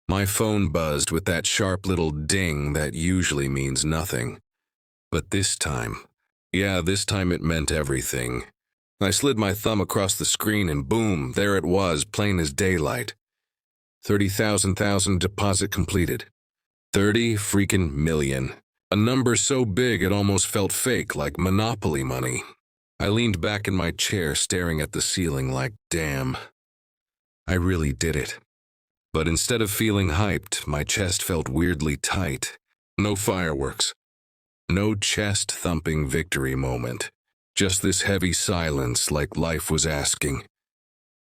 My phone buzzed with that sharp little ding that usually means nothing. But this time, this time it meant everything. I slid my thumb across the screen and boom, there it was, plain as daylight. 30,000 deposit completed. 30 freaking million. A number so big it almost felt fake, like Monopoly money. I leaned back in my chair, staring at the ceiling like, damn. I really did it. But instead of feeling hyped, my chest felt weirdly tight. No fireworks. No chest-thumping victory moment. Just this heavy silence, like life was asking,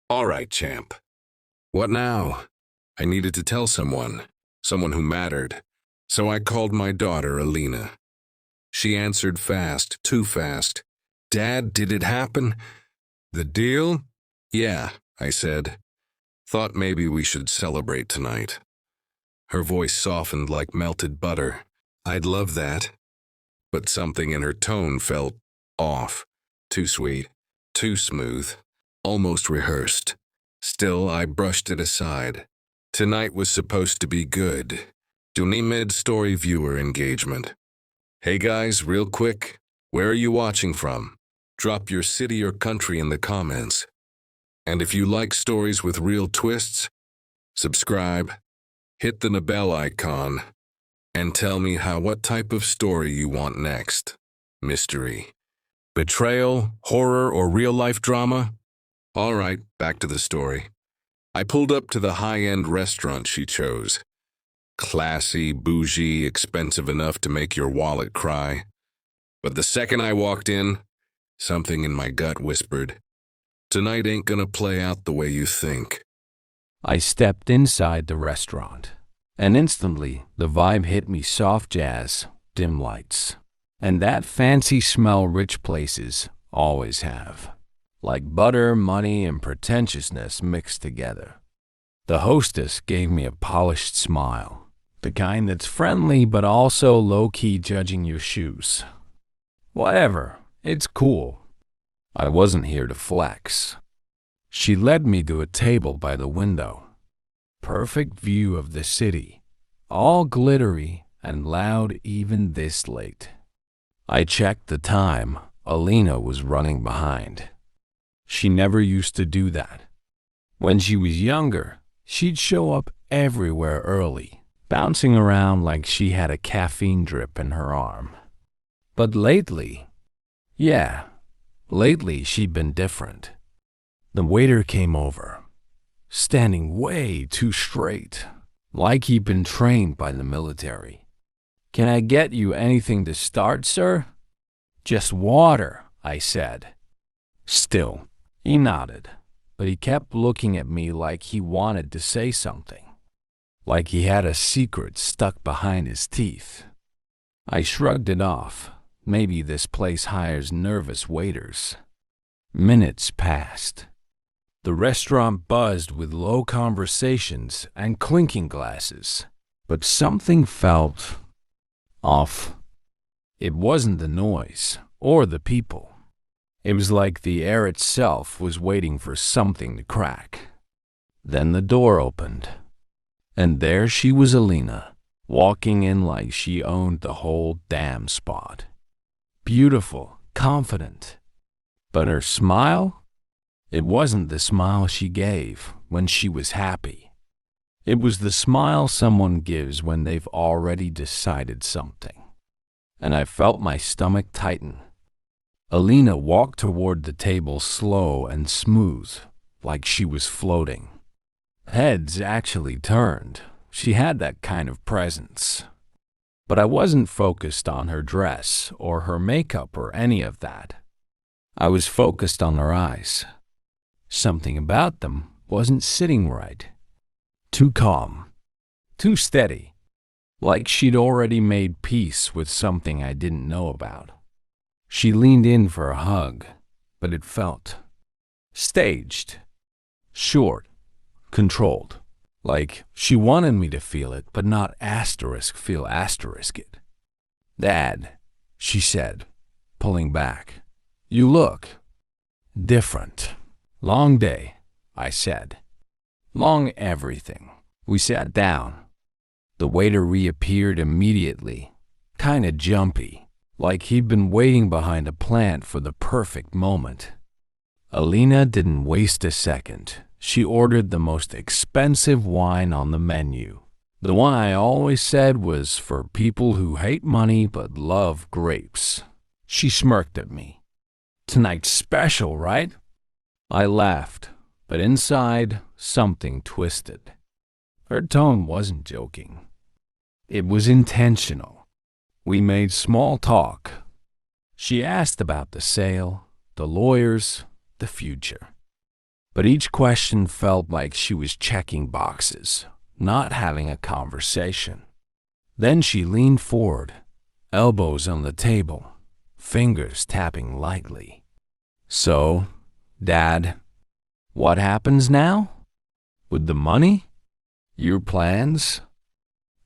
"All right, champ. What now?" I needed to tell someone who mattered. So I called my daughter, Alina. She answered fast, too fast. "Dad, did it happen?" "The deal?" "Yeah," I said. "Thought maybe we should celebrate tonight." Her voice softened like melted butter. "I'd love that." But something in her tone felt off. Too sweet, too smooth, almost rehearsed. Still, I brushed it aside. Tonight was supposed to be good. Duni mid-story viewer engagement. Hey guys, real quick, where are you watching from? Drop your city or country in the comments. And if you like stories with real twists, subscribe, hit the bell icon, and tell me what type of story you want next. Mystery, betrayal, horror, or real-life drama? All right, back to the story. I pulled up to the high-end restaurant she chose. Classy, bougie, expensive enough to make your wallet cry. But the second I walked in, something in my gut whispered, "Tonight ain't gonna play out the way you think." I stepped inside the restaurant, and instantly the vibe hit me: soft jazz, dim lights, and that fancy smell rich places always have. Like butter, money, and pretentiousness mixed together. The hostess gave me a polished smile, the kind that's friendly but also low-key judging your shoes. Whatever, it's cool. I wasn't here to flex. She led me to a table by the window. Perfect view of the city, all glittery and loud even this late. I checked the time. Alina was running behind. She never used to do that. When she was younger, she'd show up everywhere early, bouncing around like she had a caffeine drip in her arm. But lately, she'd been different. The waiter came over, standing way too straight, like he'd been trained by the military. "Can I get you anything to start, sir?" "Just water," I said. Still, he nodded, but he kept looking at me like he wanted to say something, like he had a secret stuck behind his teeth. I shrugged it off. Maybe this place hires nervous waiters. Minutes passed. The restaurant buzzed with low conversations and clinking glasses, but something felt off. It wasn't the noise or the people. It was like the air itself was waiting for something to crack. Then the door opened, and there she was, Alina, walking in like she owned the whole damn spot. Beautiful, confident. But her smile? It wasn't the smile she gave when she was happy. It was the smile someone gives when they've already decided something. And I felt my stomach tighten. Alina walked toward the table slow and smooth, like she was floating. Heads actually turned. She had that kind of presence. But I wasn't focused on her dress or her makeup or any of that. I was focused on her eyes. Something about them wasn't sitting right. Too calm, too steady, like she'd already made peace with something I didn't know about. She leaned in for a hug, but it felt staged, short, controlled, like she wanted me to feel it, but not feel it. "Dad," she said, pulling back, "you look different." "Long day," I said. "Long everything. We sat down. The waiter reappeared immediately, kinda jumpy, like he'd been waiting behind a plant for the perfect moment. Alina didn't waste a second. She ordered the most expensive wine on the menu. The one I always said was for people who hate money but love grapes. She smirked at me. "Tonight's special, right?" I laughed, but inside, something twisted. Her tone wasn't joking. It was intentional. We made small talk. She asked about the sale, the lawyers, the future. But each question felt like she was checking boxes, not having a conversation. Then she leaned forward, elbows on the table, fingers tapping lightly. "So, Dad, what happens now? With the money? Your plans?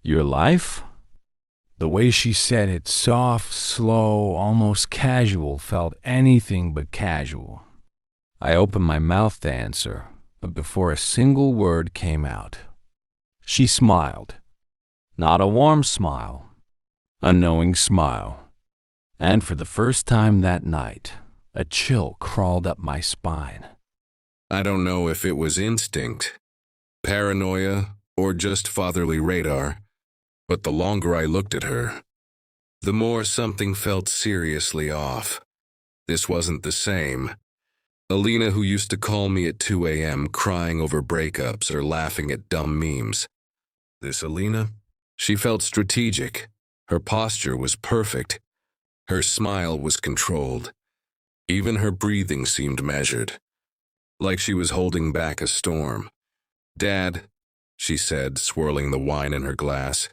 Your life?" The way she said it, soft, slow, almost casual, felt anything but casual. I opened my mouth to answer, but before a single word came out, she smiled. Not a warm smile, a knowing smile. And for the first time that night, a chill crawled up my spine. I don't know if it was instinct, paranoia, or just fatherly radar, but the longer I looked at her, the more something felt seriously off. This wasn't the same. Alina, who used to call me at 2 a.m. crying over breakups or laughing at dumb memes. This Alina? She felt strategic. Her posture was perfect. Her smile was controlled. Even her breathing seemed measured, like she was holding back a storm. "Dad," she said, swirling the wine in her glass,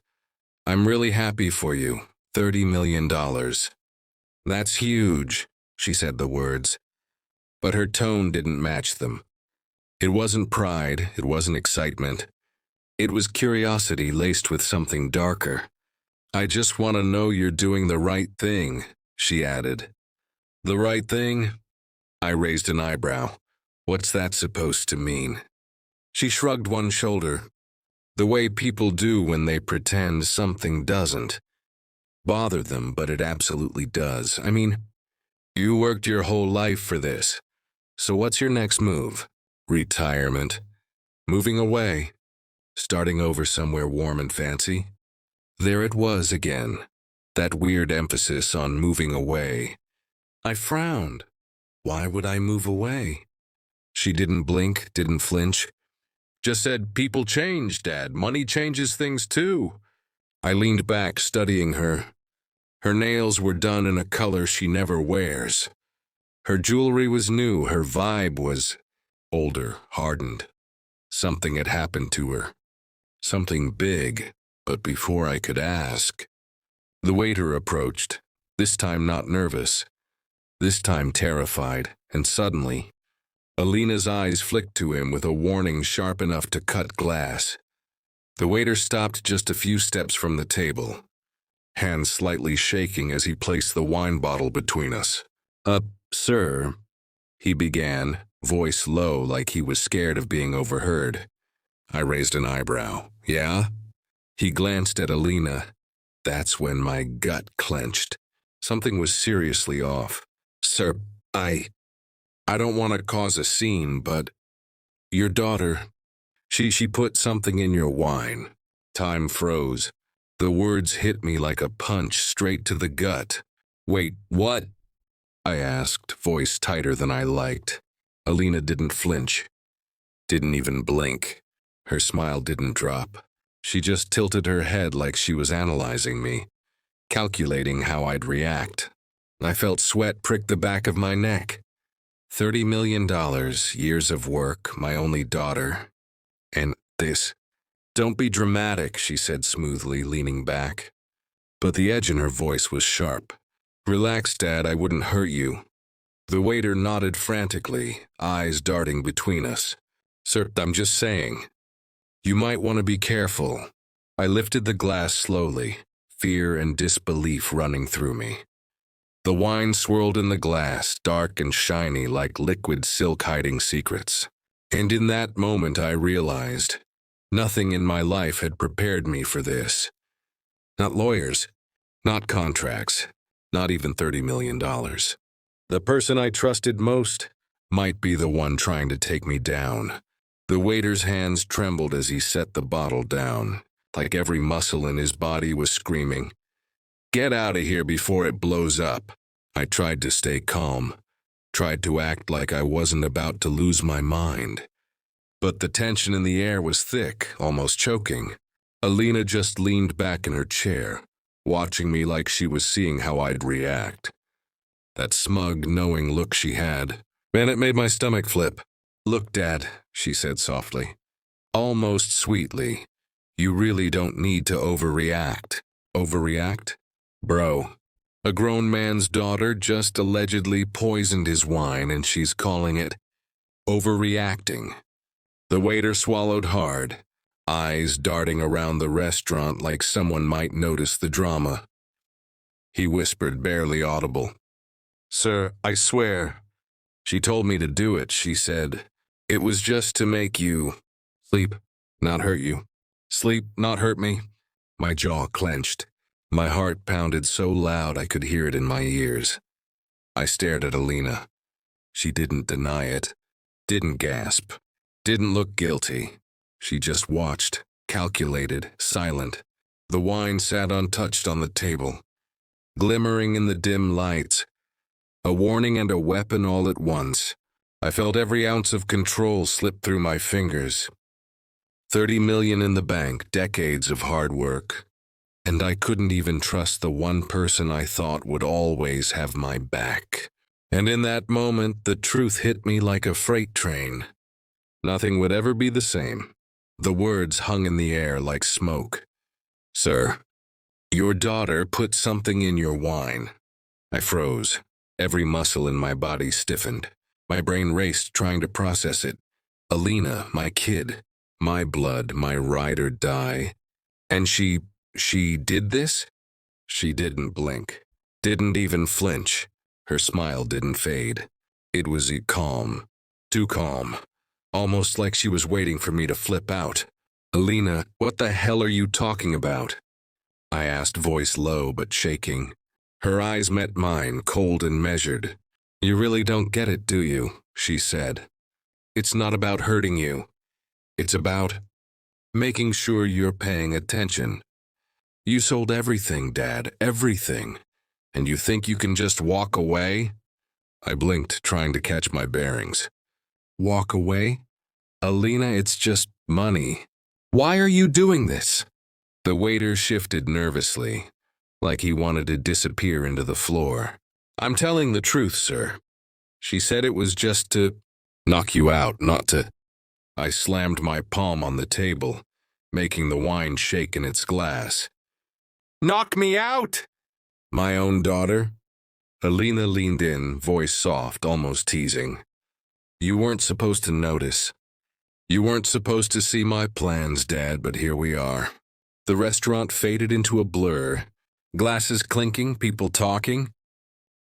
"I'm really happy for you. $30 million. That's huge," she said the words. But her tone didn't match them. It wasn't pride, it wasn't excitement. It was curiosity laced with something darker. "I just want to know you're doing the right thing," she added. "The right thing?" I raised an eyebrow. What's that supposed to mean? She shrugged one shoulder. The way people do when they pretend something doesn't bother them, but it absolutely does. I mean, you worked your whole life for this. So what's your next move? Retirement? Moving away? Starting over somewhere warm and fancy? There it was again, that weird emphasis on moving away. I frowned. Why would I move away? She didn't blink, didn't flinch. Just said, "People change, Dad. Money changes things too." I leaned back, studying her. Her nails were done in a color she never wears. Her jewelry was new, her vibe was older, hardened. Something had happened to her. Something big, but before I could ask, the waiter approached, this time not nervous, this time terrified, and suddenly, Alina's eyes flicked to him with a warning sharp enough to cut glass. The waiter stopped just a few steps from the table, hands slightly shaking as he placed the wine bottle between us. Sir," he began, voice low like he was scared of being overheard. I raised an eyebrow. "Yeah?" He glanced at Alina. That's when my gut clenched. Something was seriously off. "Sir, I don't want to cause a scene, but your daughter, she put something in your wine." Time froze. The words hit me like a punch straight to the gut. "Wait, what?" I asked, voice tighter than I liked. Alina didn't flinch, didn't even blink. Her smile didn't drop. She just tilted her head like she was analyzing me, calculating how I'd react. I felt sweat prick the back of my neck. $30 million, years of work, my only daughter. And this. "Don't be dramatic," she said smoothly, leaning back. But the edge in her voice was sharp. "Relax, Dad, I wouldn't hurt you." The waiter nodded frantically, eyes darting between us. "Sir, I'm just saying. You might want to be careful." I lifted the glass slowly, fear and disbelief running through me. The wine swirled in the glass, dark and shiny like liquid silk hiding secrets. And in that moment I realized, Nothing in my life had prepared me for this. Not lawyers, not contracts, not even $30 million. The person I trusted most might be the one trying to take me down. The waiter's hands trembled as he set the bottle down, like every muscle in his body was screaming, "Get out of here before it blows up." I tried to stay calm, tried to act like I wasn't about to lose my mind. But the tension in the air was thick, almost choking. Alina just leaned back in her chair, watching me like she was seeing how I'd react. That smug, knowing look she had, man, it made my stomach flip. "Look, Dad," she said softly, almost sweetly, "you really don't need to overreact." Overreact? Bro, a grown man's daughter just allegedly poisoned his wine and she's calling it overreacting. The waiter swallowed hard, eyes darting around the restaurant like someone might notice the drama. He whispered, barely audible, "Sir, I swear." "She told me to do it," she said. "It was just to make you sleep, not hurt you. Sleep, not hurt me." My jaw clenched. My heart pounded so loud I could hear it in my ears. I stared at Alina. She didn't deny it, didn't gasp, didn't look guilty. She just watched, calculated, silent. The wine sat untouched on the table, glimmering in the dim lights. A warning and a weapon all at once. I felt every ounce of control slip through my fingers. 30 million in the bank, decades of hard work. And I couldn't even trust the one person I thought would always have my back. And in that moment, the truth hit me like a freight train. Nothing would ever be the same. The words hung in the air like smoke. "Sir, your daughter put something in your wine." I froze. Every muscle in my body stiffened. My brain raced, trying to process it. Alina, my kid, my blood, my ride or die. And she did this? She didn't blink, didn't even flinch. Her smile didn't fade. It was calm, too calm, almost like she was waiting for me to flip out. "Alina, what the hell are you talking about?" I asked, voice low but shaking. Her eyes met mine, cold and measured. "You really don't get it, do you?" she said. "It's not about hurting you. It's about making sure you're paying attention. You sold everything, Dad, everything. And you think you can just walk away?" I blinked, trying to catch my bearings. "Walk away? Alina, it's just money. Why are you doing this?" The waiter shifted nervously, like he wanted to disappear into the floor. "I'm telling the truth, sir. She said it was just to knock you out, not to..." I slammed my palm on the table, making the wine shake in its glass. "Knock me out?" "My own daughter?" Alina leaned in, voice soft, almost teasing. "You weren't supposed to notice. You weren't supposed to see my plans, Dad, but here we are." The restaurant faded into a blur. Glasses clinking, people talking,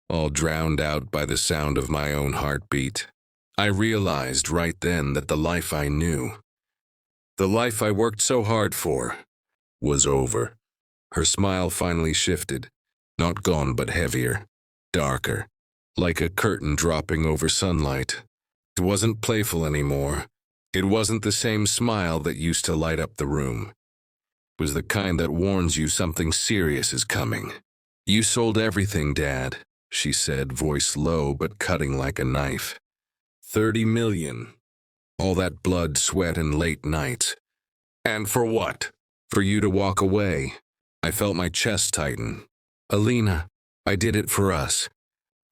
all drowned out by the sound of my own heartbeat. I realized right then that the life I knew, the life I worked so hard for, was over. Her smile finally shifted, not gone but heavier, darker, like a curtain dropping over sunlight. It wasn't playful anymore. It wasn't the same smile that used to light up the room. It was the kind that warns you something serious is coming. "You sold everything, Dad," she said, voice low but cutting like a knife. 30 million. All that blood, sweat, and late nights. And for what? For you to walk away. I felt my chest tighten. "Alina, I did it for us.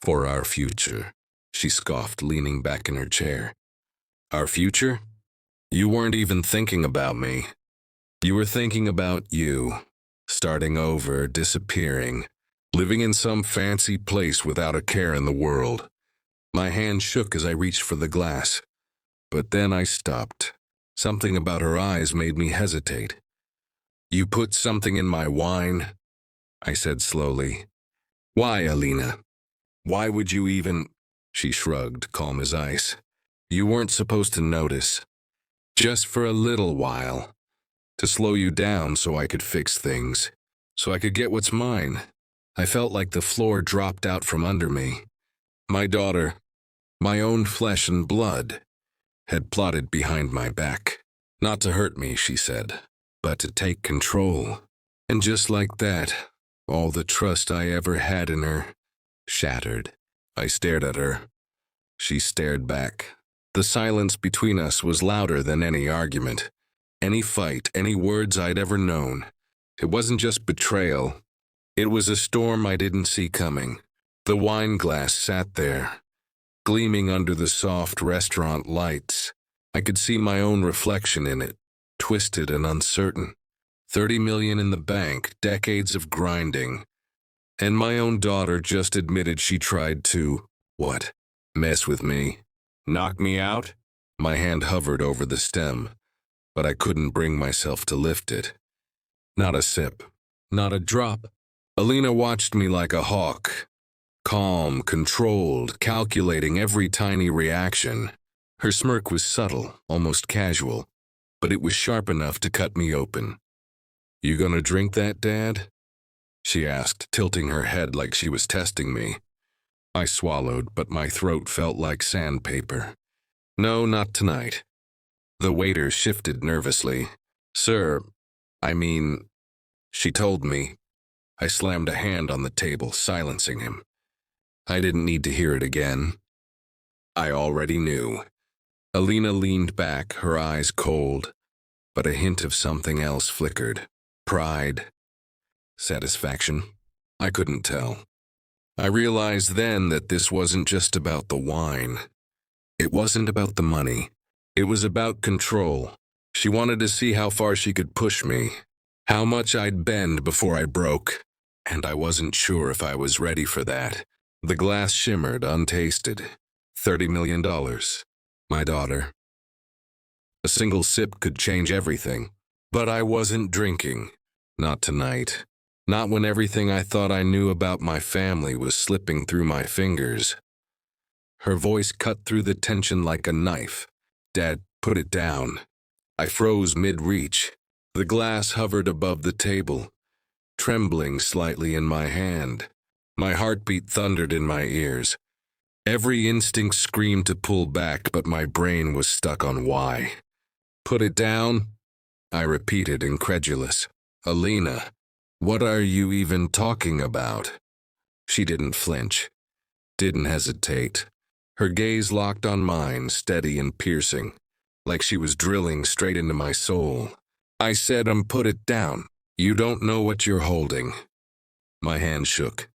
For our future," she scoffed, leaning back in her chair. "Our future? You weren't even thinking about me. You were thinking about you, starting over, disappearing, living in some fancy place without a care in the world." My hand shook as I reached for the glass, but then I stopped. Something about her eyes made me hesitate. "You put something in my wine?" I said slowly. "Why, Alina? Why would you even..." She shrugged, calm as ice. "You weren't supposed to notice. Just for a little while. To slow you down so I could fix things. So I could get what's mine. I felt like the floor dropped out from under me. My daughter, my own flesh and blood, had plotted behind my back. Not to hurt me, she said, but to take control. And just like that, all the trust I ever had in her shattered. I stared at her. She stared back. The silence between us was louder than any argument, any fight, any words I'd ever known. It wasn't just betrayal. It was a storm I didn't see coming. The wine glass sat there, gleaming under the soft restaurant lights. I could see my own reflection in it, twisted and uncertain. 30 million in the bank, decades of grinding. And my own daughter just admitted she tried to, what? Mess with me? Knock me out? My hand hovered over the stem, but I couldn't bring myself to lift it. Not a sip, not a drop. Alina watched me like a hawk, calm, controlled, calculating every tiny reaction. Her smirk was subtle, almost casual, but it was sharp enough to cut me open. "You gonna drink that, Dad?" she asked, tilting her head like she was testing me. I swallowed, but my throat felt like sandpaper. "No, not tonight." The waiter shifted nervously. "Sir, I mean," she told me. I slammed a hand on the table, silencing him. I didn't need to hear it again. I already knew. Alina leaned back, her eyes cold, but a hint of something else flickered. Pride. Satisfaction. I couldn't tell. I realized then that this wasn't just about the wine. It wasn't about the money. It was about control. She wanted to see how far she could push me, how much I'd bend before I broke, and I wasn't sure if I was ready for that. The glass shimmered, untasted. $30 million. My daughter. A single sip could change everything, but I wasn't drinking. Not tonight. Not when everything I thought I knew about my family was slipping through my fingers. Her voice cut through the tension like a knife. "Dad, put it down." I froze mid-reach. The glass hovered above the table, trembling slightly in my hand. My heartbeat thundered in my ears. Every instinct screamed to pull back, but my brain was stuck on why. "Put it down?" I repeated, incredulous. "Alina, what are you even talking about?" She didn't flinch, didn't hesitate. Her gaze locked on mine, steady and piercing, like she was drilling straight into my soul. I said, "Put it down. You don't know what you're holding." My hand shook.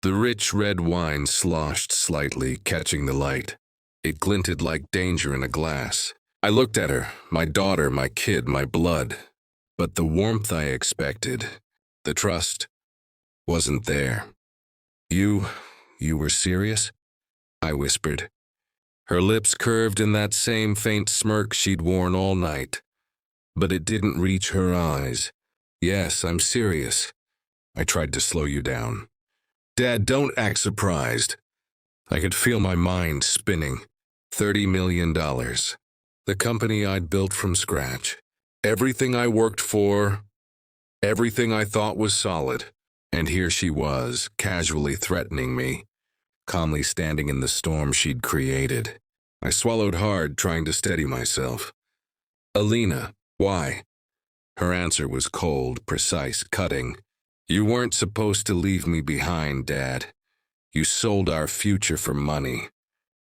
The rich red wine sloshed slightly, catching the light. It glinted like danger in a glass. I looked at her, my daughter, my kid, my blood. But the warmth I expected, the trust, wasn't there. You were serious?" I whispered. Her lips curved in that same faint smirk she'd worn all night. But it didn't reach her eyes. "Yes, I'm serious." I tried to slow you down. "Dad, don't act surprised." I could feel my mind spinning. $30 million. The company I'd built from scratch. Everything I worked for. Everything I thought was solid. And here she was, casually threatening me, calmly standing in the storm she'd created. I swallowed hard, trying to steady myself. "Alina, why?" Her answer was cold, precise, cutting. "You weren't supposed to leave me behind, Dad. You sold our future for money.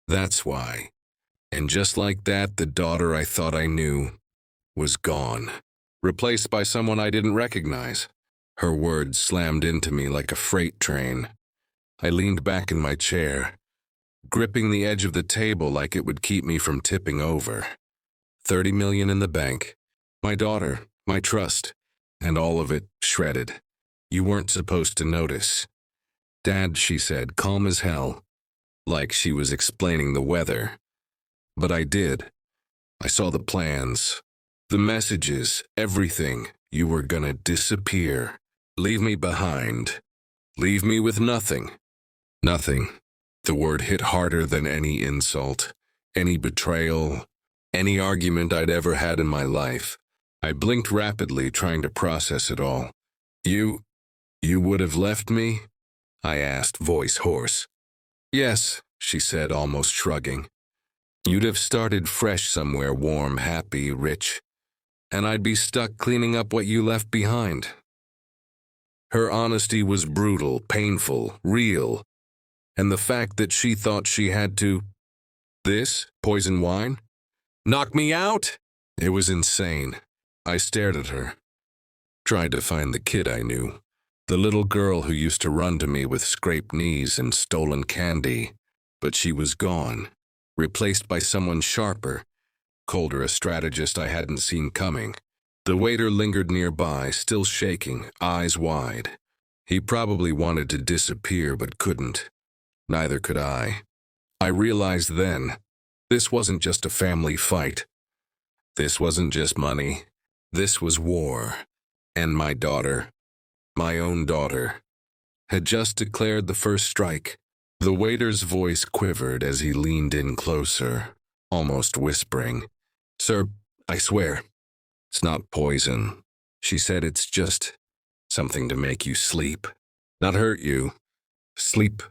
That's why." And just like that, the daughter I thought I knew was gone, replaced by someone I didn't recognize. Her words slammed into me like a freight train. I leaned back in my chair, gripping the edge of the table like it would keep me from tipping over. 30 million in the bank. My daughter, my trust, and all of it shredded. "You weren't supposed to notice." "Dad," she said, calm as hell, like she was explaining the weather. But I did. I saw the plans, the messages, everything. You were gonna disappear. Leave me behind. Leave me with nothing. Nothing. The word hit harder than any insult, any betrayal, any argument I'd ever had in my life. I blinked rapidly, trying to process it all. You would have left me? I asked, voice hoarse. Yes, she said, almost shrugging. You'd have started fresh somewhere warm, happy, rich, and I'd be stuck cleaning up what you left behind. Her honesty was brutal, painful, real, and the fact that she thought she had to… This? Poison wine? Knock me out? It was insane. I stared at her, tried to find the kid I knew, the little girl who used to run to me with scraped knees and stolen candy, but she was gone, replaced by someone sharper, colder, a strategist I hadn't seen coming. The waiter lingered nearby, still shaking, eyes wide. He probably wanted to disappear but couldn't. Neither could I. I realized then, this wasn't just a family fight. This wasn't just money. This was war. And my daughter, my own daughter, had just declared the first strike. The waiter's voice quivered as he leaned in closer, almost whispering. Sir, I swear, it's not poison. She said it's just something to make you sleep, not hurt you. Sleep,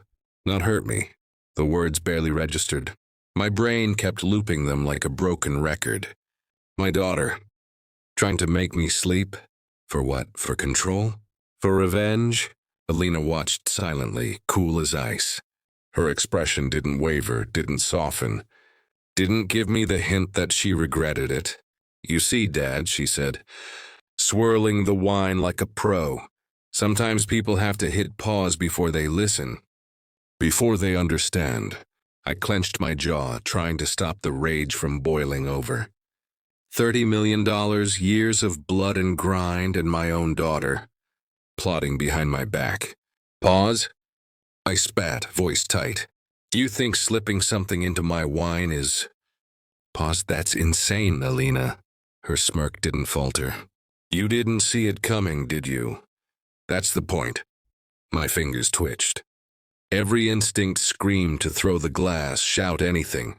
not hurt me. The words barely registered. My brain kept looping them like a broken record. My daughter, trying to make me sleep? For what? For control? For revenge? Alina watched silently, cool as ice. Her expression didn't waver, didn't soften, didn't give me the hint that she regretted it. You see, Dad, she said, swirling the wine like a pro. Sometimes people have to hit pause before they listen, before they understand. I clenched my jaw, trying to stop the rage from boiling over. $30 million, years of blood and grind, and my own daughter, plotting behind my back. Pause? I spat, voice tight. You think slipping something into my wine is… Pause, that's insane, Alina. Her smirk didn't falter. You didn't see it coming, did you? That's the point. My fingers twitched. Every instinct screamed to throw the glass, shout anything.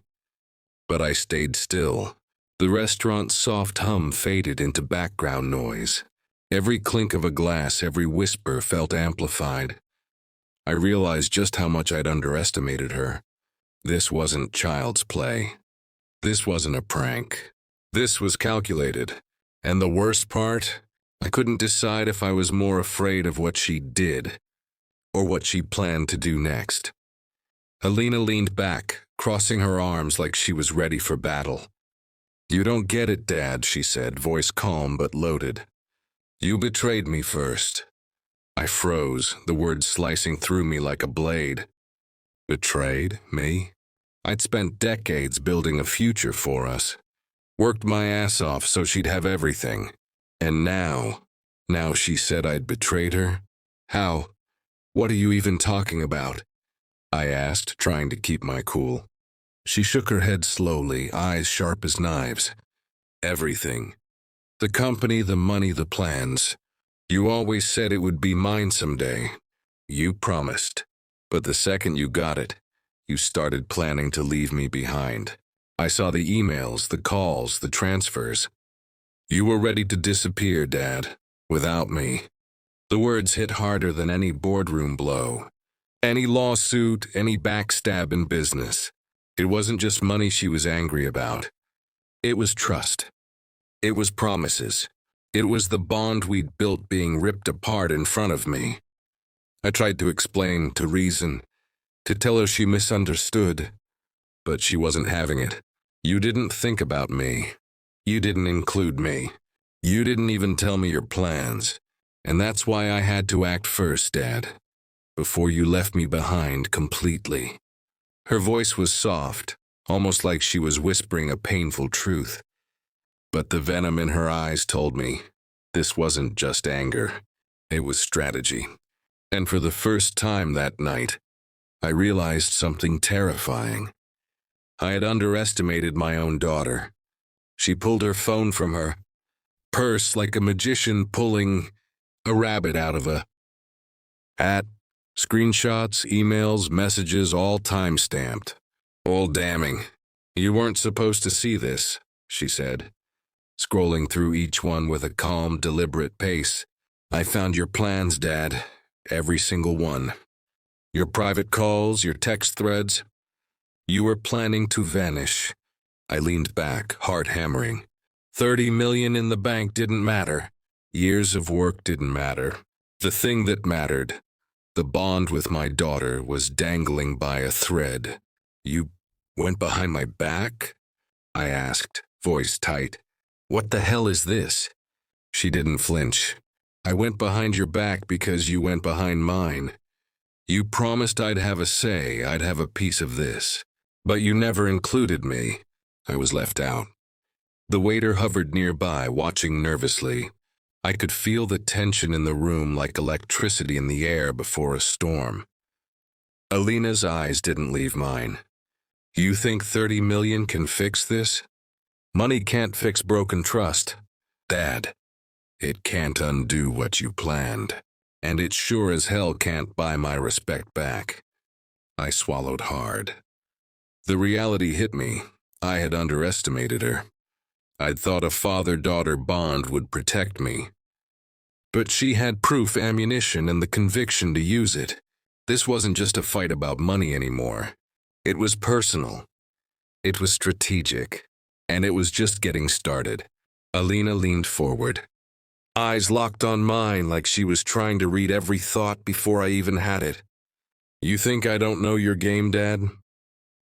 But I stayed still. The restaurant's soft hum faded into background noise. Every clink of a glass, every whisper felt amplified. I realized just how much I'd underestimated her. This wasn't child's play. This wasn't a prank. This was calculated. And the worst part, I couldn't decide if I was more afraid of what she did or what she planned to do next. Alina leaned back, crossing her arms like she was ready for battle. You don't get it, Dad, she said, voice calm but loaded. You betrayed me first. I froze, the words slicing through me like a blade. Betrayed? Me? I'd spent decades building a future for us. Worked my ass off so she'd have everything. And now she said I'd betrayed her? How? What are you even talking about? I asked, trying to keep my cool. She shook her head slowly, eyes sharp as knives. Everything. The company, the money, the plans. You always said it would be mine someday. You promised. But the second you got it, you started planning to leave me behind. I saw the emails, the calls, the transfers. You were ready to disappear, Dad, without me. The words hit harder than any boardroom blow, any lawsuit, any backstab in business. It wasn't just money she was angry about. It was trust. It was promises. It was the bond we'd built being ripped apart in front of me. I tried to explain, to reason, to tell her she misunderstood, but she wasn't having it. You didn't think about me. You didn't include me. You didn't even tell me your plans. And that's why I had to act first, Dad, before you left me behind completely. Her voice was soft, almost like she was whispering a painful truth. But the venom in her eyes told me this wasn't just anger. It was strategy. And for the first time that night, I realized something terrifying. I had underestimated my own daughter. She pulled her phone from her purse like a magician pulling a rabbit out of a hat. Screenshots, emails, messages, all time-stamped. All damning. You weren't supposed to see this, she said. scrolling through each one with a calm, deliberate pace. I found your plans, Dad. Every single one. Your private calls, your text threads. You were planning to vanish. I leaned back, heart hammering. 30 million in the bank didn't matter. Years of work didn't matter. The thing that mattered, the bond with my daughter, was dangling by a thread. You went behind my back? I asked, voice tight. What the hell is this? She didn't flinch. I went behind your back because you went behind mine. You promised I'd have a say, I'd have a piece of this. But you never included me. I was left out. The waiter hovered nearby, watching nervously. I could feel the tension in the room like electricity in the air before a storm. Alina's eyes didn't leave mine. You think 30 million can fix this? Money can't fix broken trust. Dad, it can't undo what you planned. And it sure as hell can't buy my respect back. I swallowed hard. The reality hit me. I had underestimated her. I'd thought a father-daughter bond would protect me. But she had proof ammunition and the conviction to use it. This wasn't just a fight about money anymore. It was personal. It was strategic. And it was just getting started. Alina leaned forward. Eyes locked on mine like she was trying to read every thought before I even had it. You think I don't know your game, Dad?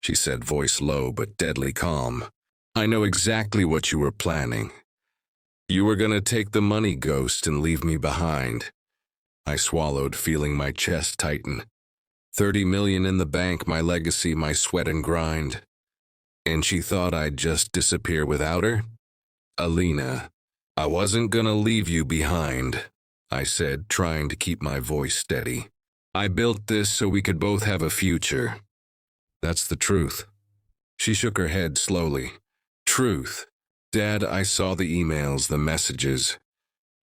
She said, voice low but deadly calm. I know exactly what you were planning. You were gonna take the money ghost and leave me behind. I swallowed, feeling my chest tighten. 30 million in the bank, my legacy, my sweat and grind. And she thought I'd just disappear without her? Alina, I wasn't gonna leave you behind, I said, trying to keep my voice steady. I built this so we could both have a future. That's the truth. She shook her head slowly. Truth. Dad, I saw the emails, the messages.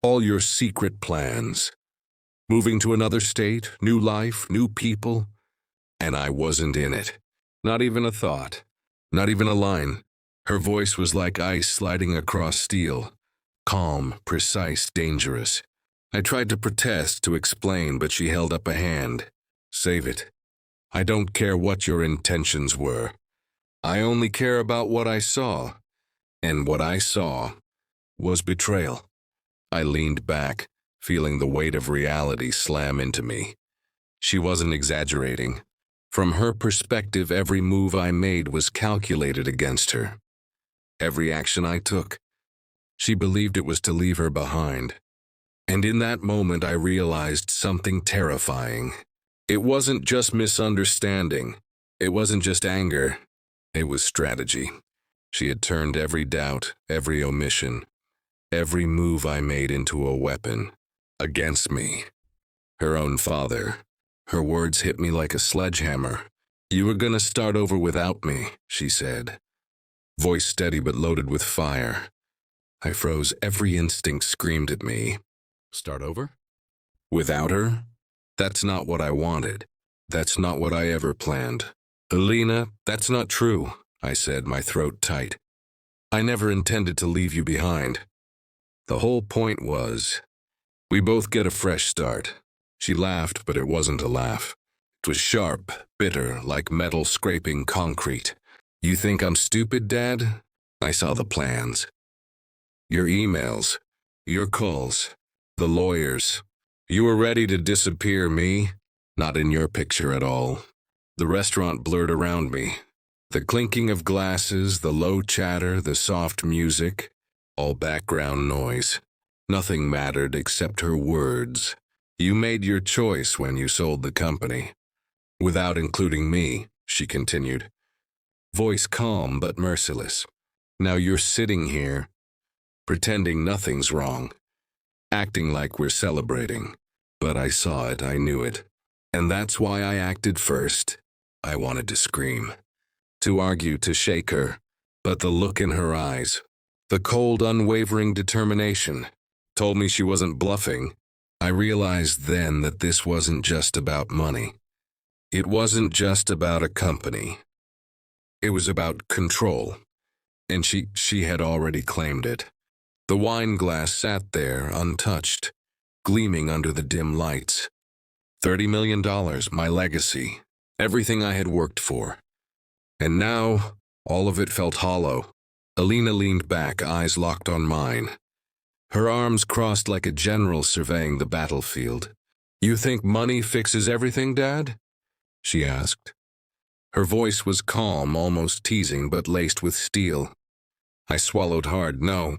All your secret plans. Moving to another state, new life, new people. And I wasn't in it. Not even a thought. Not even a line. Her voice was like ice sliding across steel. Calm, precise, dangerous. I tried to protest, to explain, but she held up a hand. Save it. I don't care what your intentions were. I only care about what I saw. And what I saw was betrayal. I leaned back, feeling the weight of reality slam into me. She wasn't exaggerating. From her perspective, every move I made was calculated against her. Every action I took, she believed it was to leave her behind. And in that moment, I realized something terrifying. It wasn't just misunderstanding. It wasn't just anger. It was strategy. She had turned every doubt, every omission, every move I made into a weapon against me. Her own father. Her words hit me like a sledgehammer. You were gonna start over without me, she said. Voice steady but loaded with fire. I froze. Every instinct screamed at me. Start over? Without her? That's not what I wanted. That's not what I ever planned. Alina, that's not true, I said, my throat tight. I never intended to leave you behind. The whole point was, we both get a fresh start. She laughed, but it wasn't a laugh. It was sharp, bitter, like metal scraping concrete. You think I'm stupid, Dad? I saw the plans. Your emails, your calls, the lawyers. You were ready to disappear me, not in your picture at all. The restaurant blurred around me. The clinking of glasses, the low chatter, the soft music, all background noise. Nothing mattered except her words. You made your choice when you sold the company. Without including me, she continued. Voice calm but merciless. Now you're sitting here, pretending nothing's wrong, acting like we're celebrating. But I saw it, I knew it. And that's why I acted first. I wanted to scream, to argue, to shake her. But the look in her eyes, the cold, unwavering determination, told me she wasn't bluffing. I realized then that this wasn't just about money. It wasn't just about a company. It was about control. and she had already claimed it. The wine glass sat there, untouched, gleaming under the dim lights. $30 million, my legacy, everything I had worked for. And now, all of it felt hollow. Alina leaned back, eyes locked on mine. Her arms crossed like a general surveying the battlefield. "You think money fixes everything, Dad?" she asked. Her voice was calm, almost teasing, but laced with steel. I swallowed hard. No,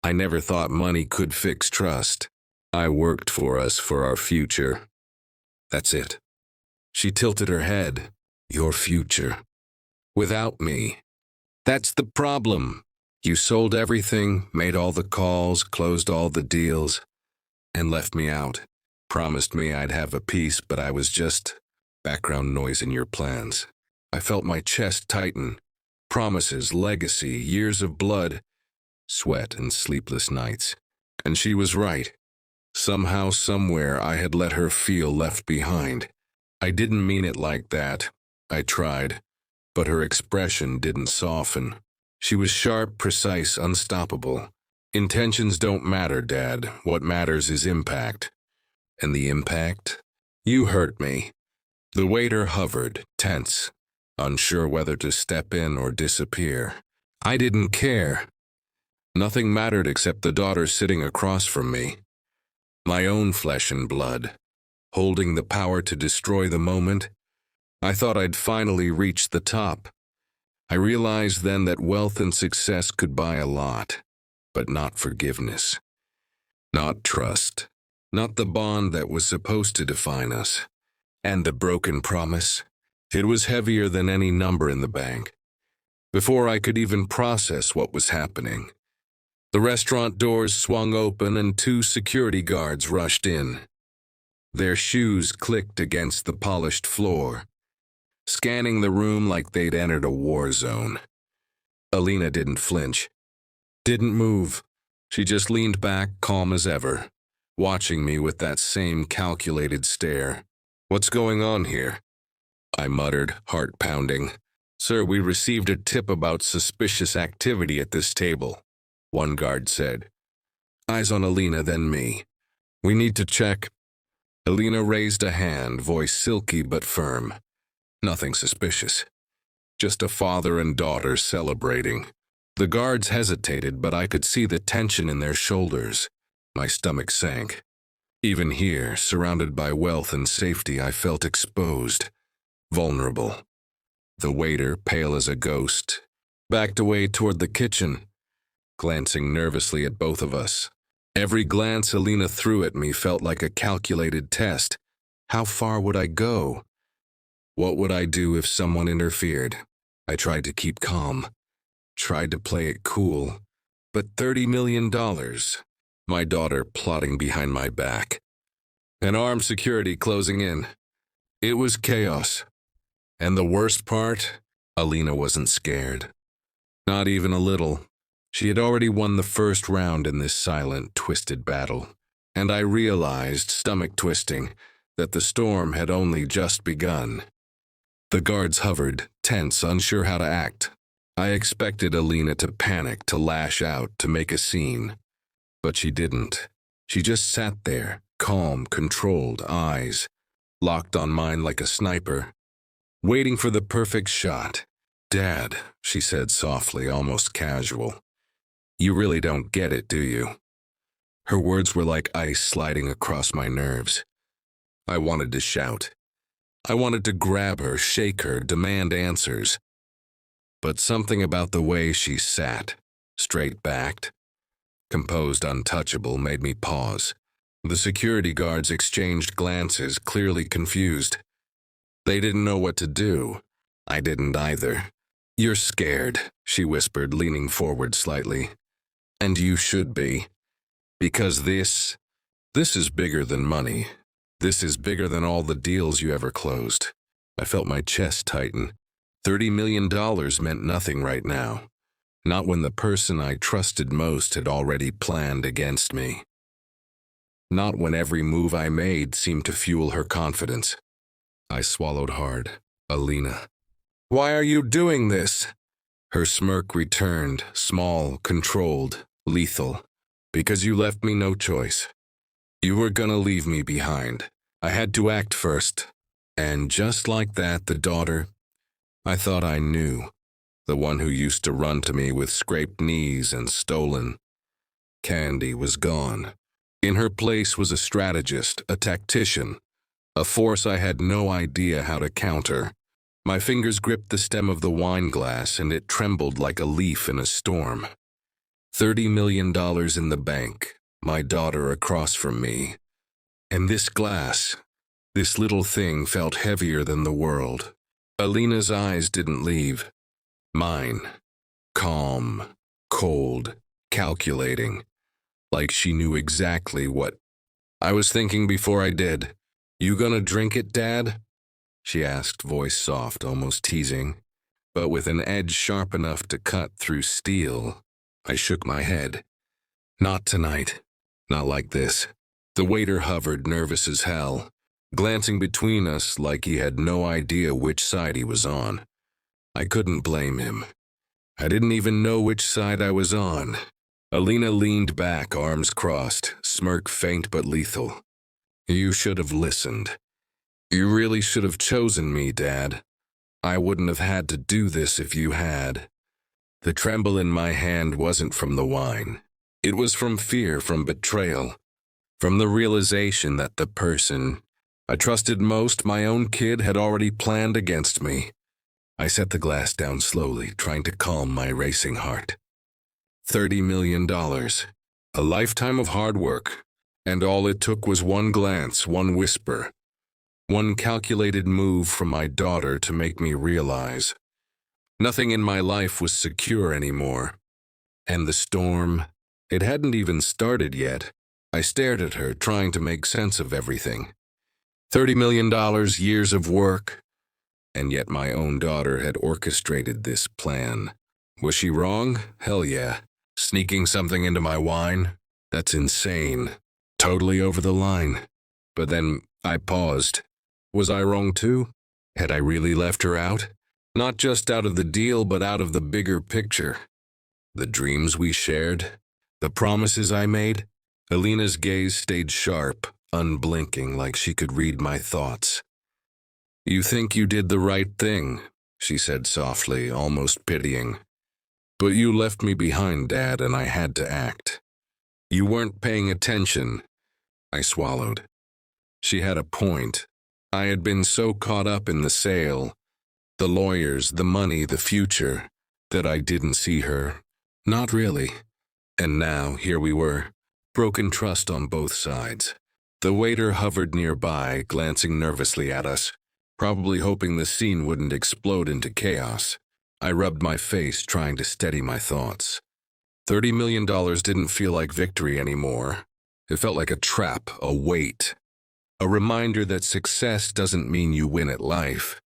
I never thought money could fix trust. I worked for us for our future. That's it. She tilted her head. Your future. Without me. That's the problem. You sold everything, made all the calls, closed all the deals, and left me out. Promised me I'd have a piece, but I was just background noise in your plans. I felt my chest tighten. Promises, legacy, years of blood, sweat, and sleepless nights. And she was right. Somehow, somewhere, I had let her feel left behind. I didn't mean it like that. I tried, but her expression didn't soften. She was sharp, precise, unstoppable. Intentions don't matter, Dad. What matters is impact. And the impact? You hurt me. The waiter hovered, tense, unsure whether to step in or disappear. I didn't care. Nothing mattered except the daughter sitting across from me. My own flesh and blood, holding the power to destroy the moment. I thought I'd finally reached the top. I realized then that wealth and success could buy a lot, but not forgiveness. Not trust. Not the bond that was supposed to define us. And the broken promise. It was heavier than any number in the bank. Before I could even process what was happening, the restaurant doors swung open and 2 security guards rushed in. Their shoes clicked against the polished floor, scanning the room like they'd entered a war zone. Alina didn't flinch, didn't move. She just leaned back, calm as ever, watching me with that same calculated stare. "What's going on here?" I muttered, heart pounding. "Sir, we received a tip about suspicious activity at this table," one guard said. Eyes on Alina, then me. "We need to check." Alina raised a hand, voice silky but firm. Nothing suspicious. Just a father and daughter celebrating. The guards hesitated, but I could see the tension in their shoulders. My stomach sank. Even here, surrounded by wealth and safety, I felt exposed, vulnerable. The waiter, pale as a ghost, backed away toward the kitchen, glancing nervously at both of us. Every glance Alina threw at me felt like a calculated test. How far would I go? What would I do if someone interfered? I tried to keep calm, tried to play it cool, but $30 million. My daughter plotting behind my back. And armed security closing in. It was chaos. And the worst part, Alina wasn't scared. Not even a little. She had already won the first round in this silent, twisted battle. And I realized, stomach twisting, that the storm had only just begun. The guards hovered, tense, unsure how to act. I expected Alina to panic, to lash out, to make a scene. But she didn't. She just sat there, calm, controlled, eyes locked on mine like a sniper, waiting for the perfect shot. "Dad," she said softly, almost casual. "You really don't get it, do you?" Her words were like ice sliding across my nerves. I wanted to shout. I wanted to grab her, shake her, demand answers. But something about the way she sat, straight-backed, composed, untouchable, made me pause. The security guards exchanged glances, clearly confused. They didn't know what to do. I didn't either. "You're scared," she whispered, leaning forward slightly. "And you should be. Because this is bigger than money. This is bigger than all the deals you ever closed." I felt my chest tighten. $30 million meant nothing right now. Not when the person I trusted most had already planned against me. Not when every move I made seemed to fuel her confidence. I swallowed hard. "Alina." "Why are you doing this?" Her smirk returned, small, controlled, lethal. Because you left me no choice. You were gonna leave me behind. I had to act first. And just like that, the daughter I thought I knew, the one who used to run to me with scraped knees and stolen candy, was gone. In her place was a strategist, a tactician, a force I had no idea how to counter. My fingers gripped the stem of the wine glass and it trembled like a leaf in a storm. $30 million in the bank, my daughter across from me. And this glass, this little thing, felt heavier than the world. Alina's eyes didn't leave. Mine. Calm, cold, calculating. Like she knew exactly what I was thinking before I did. You gonna drink it, Dad? She asked, voice soft, almost teasing, but with an edge sharp enough to cut through steel. I shook my head. Not tonight. Not like this. The waiter hovered, nervous as hell, glancing between us like he had no idea which side he was on. I couldn't blame him. I didn't even know which side I was on. Alina leaned back, arms crossed, smirk faint but lethal. You should have listened. You really should have chosen me, Dad. I wouldn't have had to do this if you had. The tremble in my hand wasn't from the wine. It was from fear, from betrayal, from the realization that the person I trusted most, my own kid, had already planned against me. I set the glass down slowly, trying to calm my racing heart. $30 million. A lifetime of hard work. And all it took was one glance, one whisper, one calculated move from my daughter to make me realize nothing in my life was secure anymore. And the storm, it hadn't even started yet. I stared at her, trying to make sense of everything. $30 million, years of work. And yet my own daughter had orchestrated this plan. Was she wrong? Hell yeah. Sneaking something into my wine? That's insane. Totally over the line. But then I paused. Was I wrong too? Had I really left her out? Not just out of the deal, but out of the bigger picture. The dreams we shared, the promises I made. Alina's gaze stayed sharp, unblinking, like she could read my thoughts. You think you did the right thing, she said softly, almost pitying. But you left me behind, Dad, and I had to act. You weren't paying attention. I swallowed. She had a point. I had been so caught up in the sale, the lawyers, the money, the future, that I didn't see her. Not really. And now, here we were, broken trust on both sides. The waiter hovered nearby, glancing nervously at us, probably hoping the scene wouldn't explode into chaos. I rubbed my face, trying to steady my thoughts. $30 million didn't feel like victory anymore. It felt like a trap, a weight. A reminder that success doesn't mean you win at life.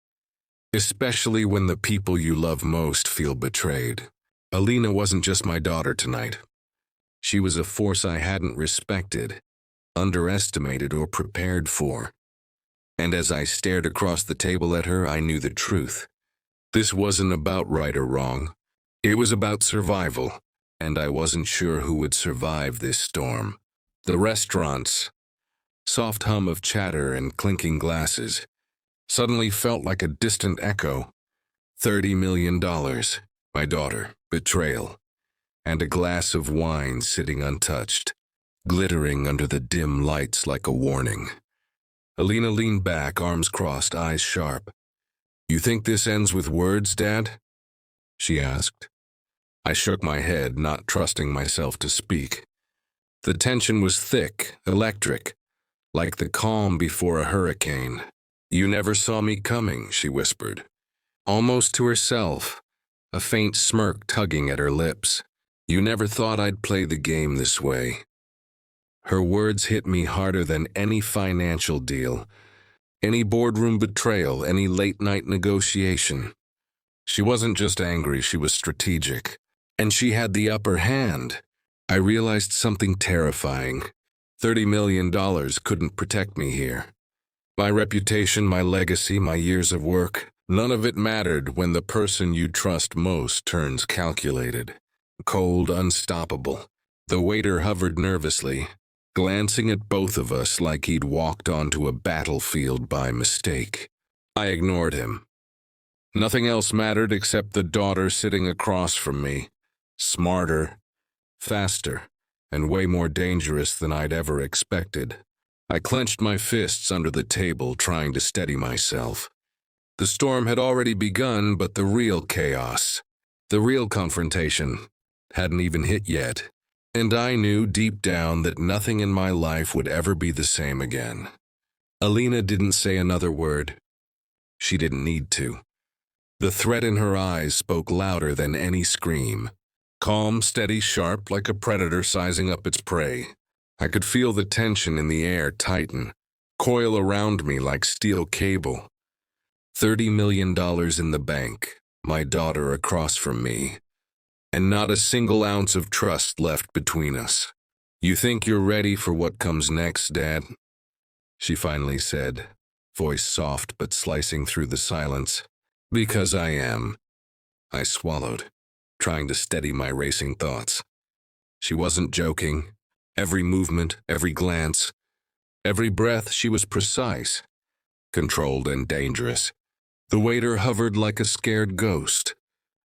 Especially when the people you love most feel betrayed. Alina wasn't just my daughter tonight. She was a force I hadn't respected, underestimated, or prepared for. And as I stared across the table at her, I knew the truth. This wasn't about right or wrong. It was about survival, and I wasn't sure who would survive this storm. The restaurants, soft hum of chatter and clinking glasses, suddenly felt like a distant echo. $30 million, my daughter, betrayal, and a glass of wine sitting untouched, glittering under the dim lights like a warning. Alina leaned back, arms crossed, eyes sharp. You think this ends with words, Dad? She asked. I shook my head, not trusting myself to speak. The tension was thick, electric, like the calm before a hurricane. You never saw me coming, she whispered, almost to herself, a faint smirk tugging at her lips. You never thought I'd play the game this way. Her words hit me harder than any financial deal, any boardroom betrayal, any late-night negotiation. She wasn't just angry, she was strategic. And she had the upper hand. I realized something terrifying. $30 million couldn't protect me here. My reputation, my legacy, my years of work, None of it mattered when the person you trust most turns calculated, cold, unstoppable. The waiter hovered nervously, glancing at both of us like he'd walked onto a battlefield by mistake. I ignored him. Nothing else mattered except the daughter sitting across from me, smarter, faster, and way more dangerous than I'd ever expected. I clenched my fists under the table, trying to steady myself. The storm had already begun, but the real chaos, the real confrontation, hadn't even hit yet. And I knew deep down that nothing in my life would ever be the same again. Alina didn't say another word. She didn't need to. The threat in her eyes spoke louder than any scream. Calm, steady, sharp, like a predator sizing up its prey. I could feel the tension in the air tighten, coil around me like steel cable. $30 million in the bank, my daughter across from me, and not a single ounce of trust left between us. "You think you're ready for what comes next, Dad?" she finally said, voice soft but slicing through the silence. "Because I am." I swallowed, trying to steady my racing thoughts. She wasn't joking. Every movement, every glance, every breath, she was precise, controlled and dangerous. The waiter hovered like a scared ghost,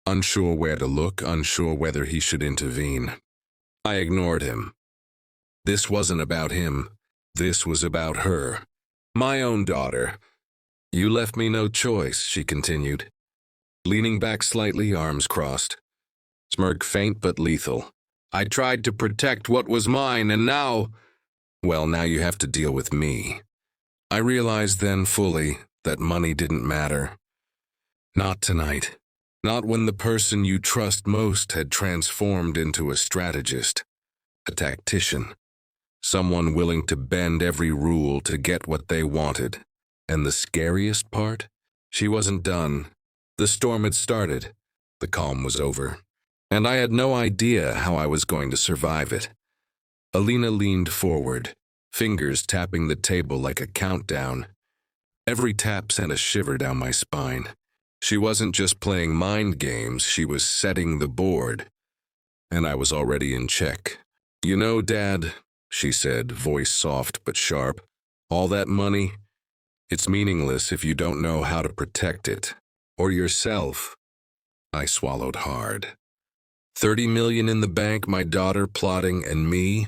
unsure where to look, unsure whether he should intervene. I ignored him. This wasn't about him. This was about her. My own daughter. "You left me no choice," she continued, leaning back slightly, arms crossed. Smirk faint but lethal. "I tried to protect what was mine, and now you have to deal with me." I realized then fully that money didn't matter. Not tonight. Not when the person you trust most had transformed into a strategist, a tactician, someone willing to bend every rule to get what they wanted. And the scariest part? She wasn't done. The storm had started. The calm was over. And I had no idea how I was going to survive it. Alina leaned forward, fingers tapping the table like a countdown. Every tap sent a shiver down my spine. She wasn't just playing mind games, she was setting the board. And I was already in check. "You know, Dad," she said, voice soft but sharp, "all that money, it's meaningless if you don't know how to protect it. Or yourself." I swallowed hard. 30 million in the bank, my daughter plotting, and me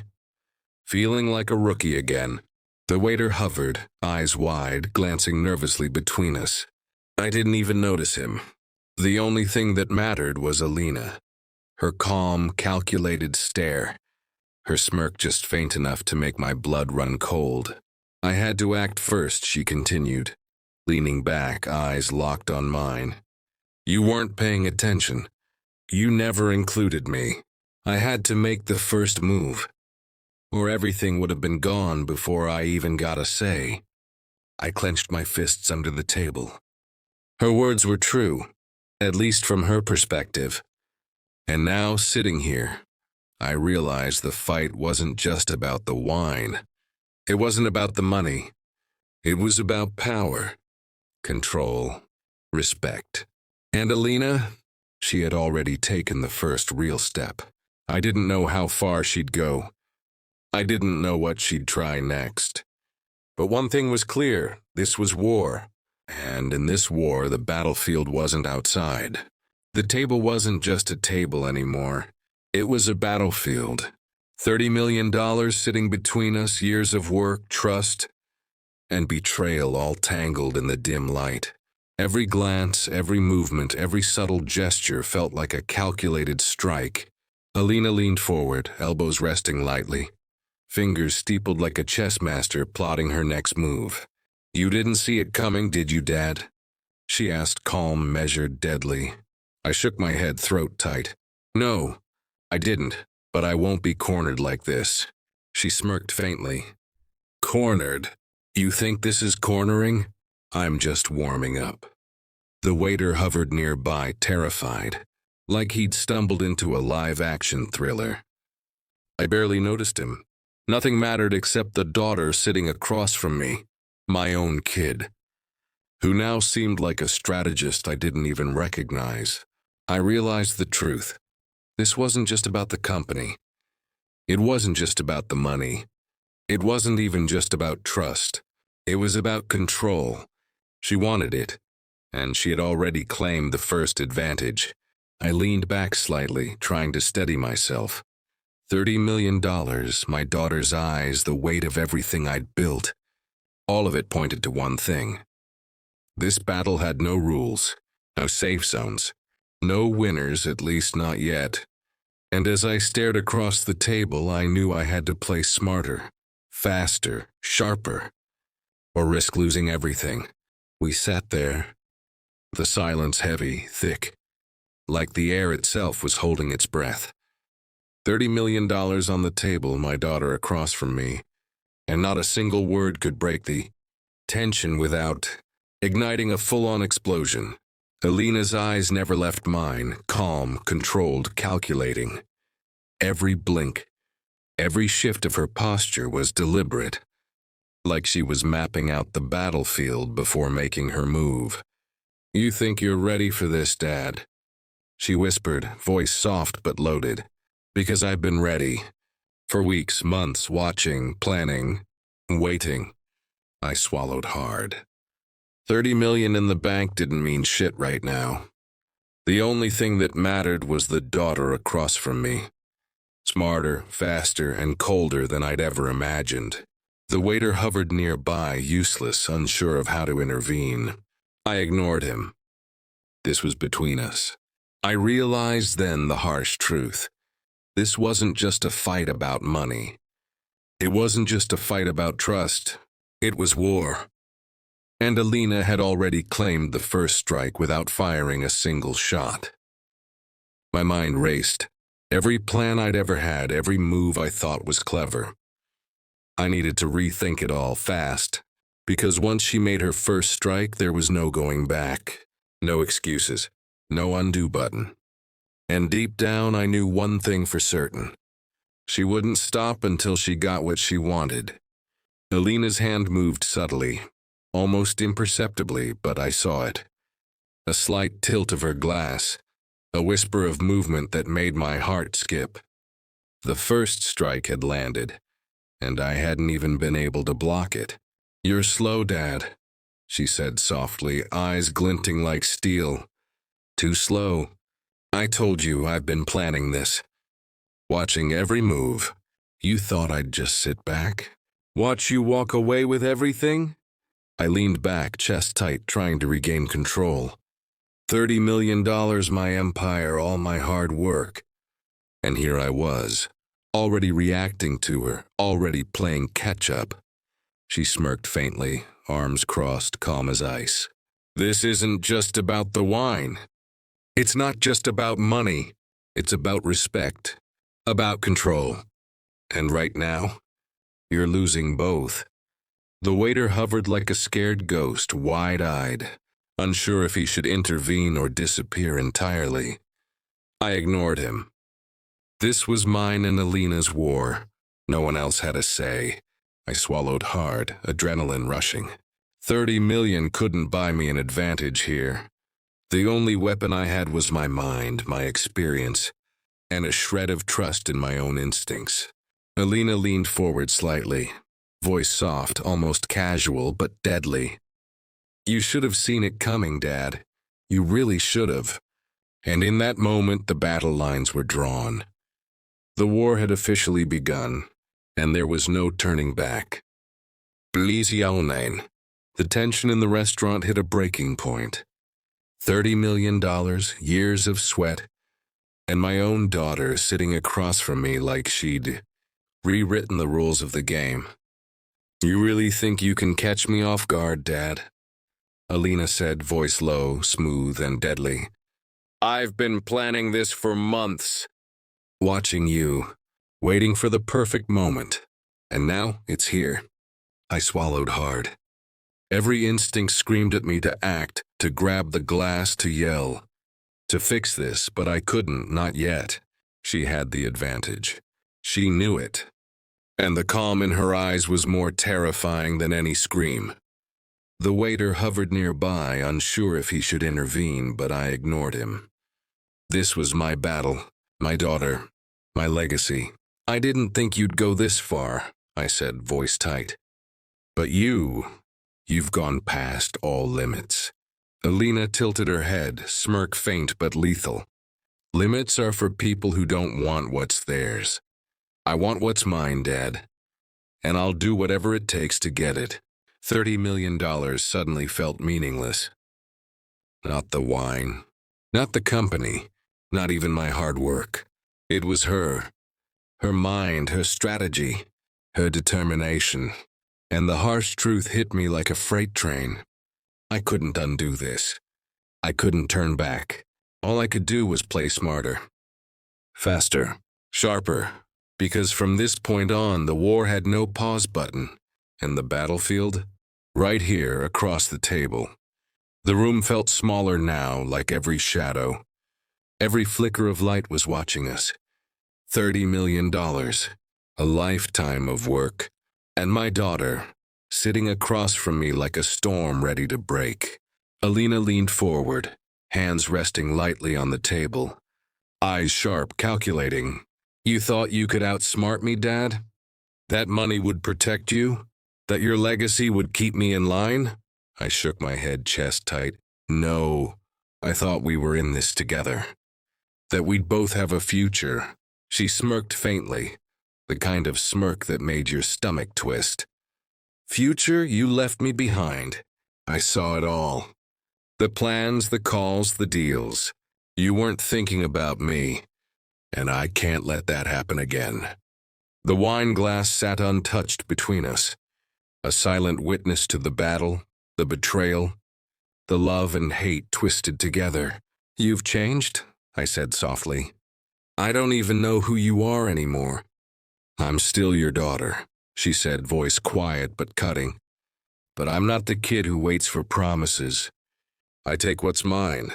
feeling like a rookie again. The waiter hovered, eyes wide, glancing nervously between us. I didn't even notice him. The only thing that mattered was Alina. Her calm, calculated stare. Her smirk just faint enough to make my blood run cold. "I had to act first," she continued, leaning back, eyes locked on mine. "You weren't paying attention. You never included me. I had to make the first move, or everything would have been gone before I even got a say." I clenched my fists under the table. Her words were true, at least from her perspective. And now, sitting here, I realized the fight wasn't just about the wine. It wasn't about the money. It was about power, control, respect. And Alina, she had already taken the first real step. I didn't know how far she'd go. I didn't know what she'd try next. But one thing was clear, this was war. And in this war, the battlefield wasn't outside. The table wasn't just a table anymore. It was a battlefield. $30 million sitting between us, years of work, trust, and betrayal all tangled in the dim light. Every glance, every movement, every subtle gesture felt like a calculated strike. Alina leaned forward, elbows resting lightly, fingers steepled like a chess master plotting her next move. "You didn't see it coming, did you, Dad?" she asked, calm, measured, deadly. I shook my head, throat tight. "No, I didn't, but I won't be cornered like this." She smirked faintly. "Cornered? You think this is cornering? I'm just warming up." The waiter hovered nearby, terrified, like he'd stumbled into a live-action thriller. I barely noticed him. Nothing mattered except the daughter sitting across from me, my own kid. who now seemed like a strategist I didn't even recognize. I realized the truth. This wasn't just about the company. It wasn't just about the money. It wasn't even just about trust. It was about control. She wanted it, and she had already claimed the first advantage. I leaned back slightly, trying to steady myself. $30 million, my daughter's eyes, the weight of everything I'd built. All of it pointed to one thing. This battle had no rules, no safe zones, no winners, at least not yet. And as I stared across the table, I knew I had to play smarter, faster, sharper, or risk losing everything. We sat there, the silence heavy, thick, like the air itself was holding its breath. $30 million on the table, my daughter across from me, and not a single word could break the tension without igniting a full-on explosion. Alina's eyes never left mine, calm, controlled, calculating. Every blink, every shift of her posture was deliberate, like she was mapping out the battlefield before making her move. "You think you're ready for this, Dad?" she whispered, voice soft but loaded. "Because I've been ready. For weeks, months, watching, planning, waiting." I swallowed hard. 30 million in the bank didn't mean shit right now. The only thing that mattered was the daughter across from me. Smarter, faster, and colder than I'd ever imagined. The waiter hovered nearby, useless, unsure of how to intervene. I ignored him. This was between us. I realized then the harsh truth. This wasn't just a fight about money. It wasn't just a fight about trust. It was war. And Alina had already claimed the first strike without firing a single shot. My mind raced. Every plan I'd ever had, every move I thought was clever. I needed to rethink it all fast, because once she made her first strike, there was no going back. No excuses. No undo button. And deep down, I knew one thing for certain. She wouldn't stop until she got what she wanted. Alina's hand moved subtly, almost imperceptibly, but I saw it. A slight tilt of her glass, a whisper of movement that made my heart skip. The first strike had landed, and I hadn't even been able to block it. "You're slow, Dad," she said softly, eyes glinting like steel. "Too slow. I told you I've been planning this. Watching every move. You thought I'd just sit back? Watch you walk away with everything?" I leaned back, chest tight, trying to regain control. $30 million, my empire, all my hard work. And here I was, already reacting to her, already playing catch-up. She smirked faintly, arms crossed, calm as ice. "This isn't just about the wine. It's not just about money. It's about respect, about control. And right now, you're losing both." The waiter hovered like a scared ghost, wide-eyed, unsure if he should intervene or disappear entirely. I ignored him. This was mine and Alina's war. No one else had a say. I swallowed hard, adrenaline rushing. 30 million couldn't buy me an advantage here. The only weapon I had was my mind, my experience, and a shred of trust in my own instincts. Alina leaned forward slightly, voice soft, almost casual, but deadly. "You should have seen it coming, Dad. You really should have." And in that moment, the battle lines were drawn. The war had officially begun, and there was no turning back. Millionaire. The tension in the restaurant hit a breaking point. $30 million, years of sweat, and my own daughter sitting across from me like she'd rewritten the rules of the game. "You really think you can catch me off guard, Dad?" Alina said, voice low, smooth, and deadly. "I've been planning this for months. Watching you, waiting for the perfect moment. And now it's here." I swallowed hard. Every instinct screamed at me to act, to grab the glass, to yell, to fix this, but I couldn't, not yet. She had the advantage. She knew it. And the calm in her eyes was more terrifying than any scream. The waiter hovered nearby, unsure if he should intervene, but I ignored him. This was my battle, my daughter, my legacy. I didn't think you'd go this far, I said, voice tight. But you've gone past all limits. Alina tilted her head, smirk faint but lethal. Limits are for people who don't want what's theirs. I want what's mine, Dad. And I'll do whatever it takes to get it. $30 million suddenly felt meaningless. Not the wine, not the company, not even my hard work. It was her. Her mind, her strategy, her determination. And the harsh truth hit me like a freight train. I couldn't undo this. I couldn't turn back. All I could do was play smarter. Faster, sharper, because from this point on, the war had no pause button. And the battlefield? Right here, across the table. The room felt smaller now, like every shadow. Every flicker of light was watching us. $30 million, a lifetime of work, and my daughter, sitting across from me like a storm ready to break. Alina leaned forward, hands resting lightly on the table, eyes sharp, calculating. You thought you could outsmart me, Dad? That money would protect you? That your legacy would keep me in line? I shook my head, chest tight. No, I thought we were in this together. That we'd both have a future. She smirked faintly, the kind of smirk that made your stomach twist. Future, you left me behind. I saw it all. The plans, the calls, the deals. You weren't thinking about me, and I can't let that happen again. The wine glass sat untouched between us, a silent witness to the battle, the betrayal, the love and hate twisted together. You've changed, I said softly. I don't even know who you are anymore. I'm still your daughter, she said, voice quiet but cutting. But I'm not the kid who waits for promises. I take what's mine.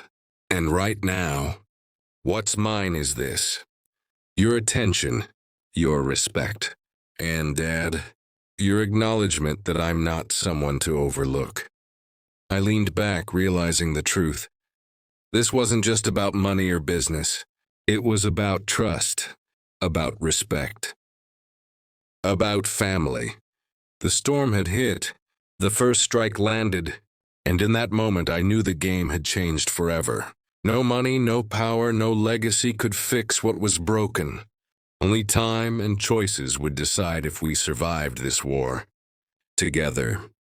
And right now, what's mine is this. Your attention, your respect, and, Dad, your acknowledgement that I'm not someone to overlook. I leaned back, realizing the truth. This wasn't just about money or business. It was about trust, about respect, about family. The storm had hit, the first strike landed, and in that moment I knew the game had changed forever. No money, no power, no legacy could fix what was broken. Only time and choices would decide if we survived this war. Together.